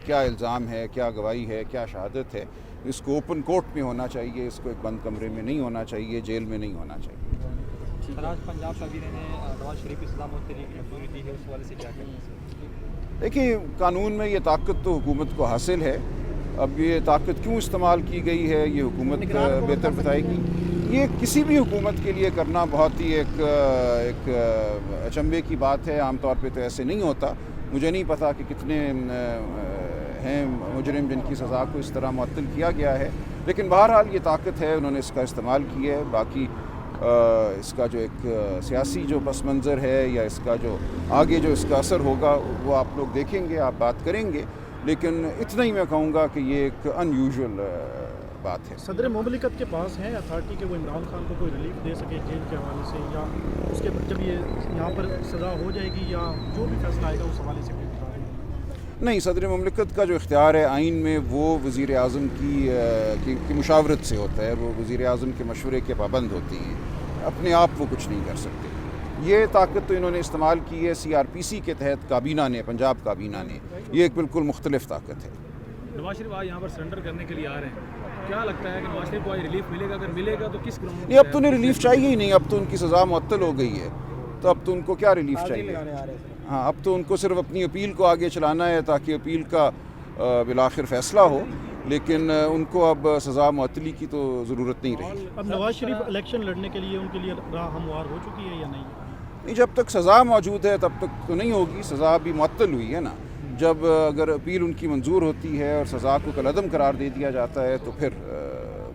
کیا الزام ہے، کیا گواہی ہے، کیا شہادت ہے، اس کو اوپن کورٹ میں ہونا چاہیے، اس کو ایک بند کمرے میں نہیں ہونا چاہیے، جیل میں نہیں ہونا چاہیے۔ سر آج پنجاب کابینہ نے نواز شریف کی سزا معطلی کی منظوری دی ہے، اس حوالے سے کیا کہیں گے؟ دیکھیے، قانون میں یہ طاقت تو حکومت کو حاصل ہے، اب یہ طاقت کیوں استعمال کی گئی ہے یہ حکومت بہتر بتائے گی۔ یہ کسی بھی حکومت کے لیے کرنا بہت ہی ایک اچنبھے کی بات ہے، عام طور پہ تو ایسے نہیں ہوتا۔ مجھے نہیں پتا کہ کتنے ہیں مجرم جن کی سزا کو اس طرح معطل کیا گیا ہے، لیکن بہرحال یہ طاقت ہے، انہوں نے اس کا استعمال کیا ہے۔ باقی اس کا جو ایک سیاسی جو پس منظر ہے یا اس کا جو آگے جو اس کا اثر ہوگا وہ آپ لوگ دیکھیں گے، آپ بات کریں گے، لیکن اتنا ہی میں کہوں گا کہ یہ ایک ان یوزول بات ہے۔ صدر مملکت کے پاس ہے اتھارٹی کہ وہ عمران خان کو کوئی ریلیف دے سکے جیل کے حوالے سے، یا اس کے جب یہ یہاں پر سزا ہو جائے گی یا جو بھی فیصلہ آئے گا اس حوالے سے کوئی بتا دیں؟ نہیں، صدر مملکت کا جو اختیار ہے آئین میں وہ وزیر اعظم کی مشاورت سے ہوتا ہے، وہ وزیر اعظم کے مشورے کے پابند ہوتی ہیں، اپنے آپ وہ کچھ نہیں کر سکتے۔ یہ طاقت تو انہوں نے استعمال کی ہے CRPC کے تحت کابینہ نے، پنجاب کابینہ نے، یہ ایک بالکل مختلف طاقت ہے۔ نواز شریف آج یہاں پر سرنڈر کرنے کے لیے آ رہے ہیں، کیا لگتا ہے کہ نواز شریف کو آج ریلیف ملے گا؟ اگر ملے گا تو کس گراؤنڈ؟ نہیں، اب تو انہیں ریلیف چاہیے ہی نہیں، اب تو ان کی سزا معطل ہو گئی ہے، تو اب تو ان کو کیا ریلیف چاہیے؟ ہاں، اب تو ان کو صرف اپنی اپیل کو آگے چلانا ہے تاکہ اپیل کا بالآخر فیصلہ ہو، لیکن ان کو اب سزا معطلی کی تو ضرورت نہیں رہی۔ اب نواز شریف الیکشن لڑنے کے لیے ان کے لیے راہ ہموار ہو چکی ہے یا نہیں؟ جب تک سزا موجود ہے تب تک تو نہیں ہوگی، سزا بھی معطل ہوئی ہے نا۔ جب اگر اپیل ان کی منظور ہوتی ہے اور سزا کو کالعدم قرار دے دیا جاتا ہے تو پھر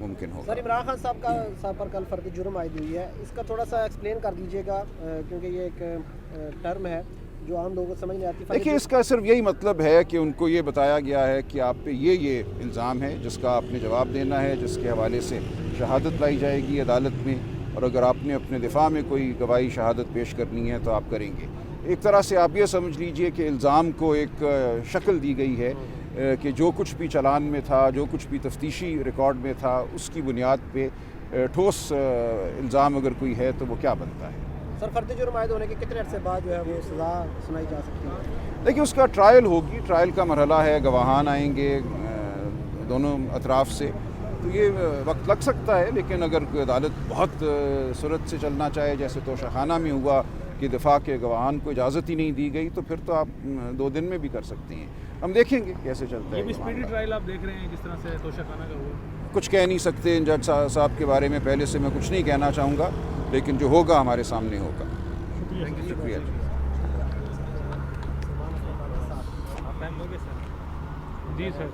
ممکن ہوگا۔ سر، عمران خان صاحب پر کل فرد جرم عائد ہوئی ہے، اس کا تھوڑا سا ایکسپلین کر دیجیے گا، کیونکہ یہ ایک ٹرم ہے جو عام لوگوں کو سمجھ نہیں آتی۔ دیکھیے، اس کا صرف یہی مطلب ہے کہ ان کو یہ بتایا گیا ہے کہ آپ پہ یہ الزام ہے جس کا آپ نے جواب دینا ہے، جس کے حوالے سے شہادت لائی جائے گی عدالت میں، اور اگر آپ نے اپنے دفاع میں کوئی گواہی شہادت پیش کرنی ہے تو آپ کریں گے۔ ایک طرح سے آپ یہ سمجھ لیجئے کہ الزام کو ایک شکل دی گئی ہے کہ جو کچھ بھی چلان میں تھا، جو کچھ بھی تفتیشی ریکارڈ میں تھا، اس کی بنیاد پہ ٹھوس الزام اگر کوئی ہے تو وہ کیا بنتا ہے۔ سر، فرد جرم عائد ہونے کے کتنے عرصے بعد جو ہے وہ سزا سنائی جا سکتی ہے؟ دیکھیے، اس کا ٹرائل ہوگی، ٹرائل کا مرحلہ ہے، گواہان آئیں گے دونوں اطراف سے، تو یہ وقت لگ سکتا ہے، لیکن اگر عدالت بہت سرعت سے چلنا چاہے، جیسے توشہ خانہ میں ہوا کہ دفاع کے گواہان کو اجازت ہی نہیں دی گئی، تو پھر تو آپ 2 دن میں بھی کر سکتے ہیں۔ ہم دیکھیں گے کیسے چلتا ہے۔ یہ بھی اسپیڈی ٹرائل آپ دیکھ رہے ہیں جس طرح سے توشہ خانہ کا ہوا؟ کچھ کہہ نہیں سکتے جج صاحب کے بارے میں، پہلے سے میں کچھ نہیں کہنا چاہوں گا، لیکن جو ہوگا ہمارے سامنے ہوگا۔ شکریہ جی۔ آپ ٹائم لوگے سر؟ جی سر۔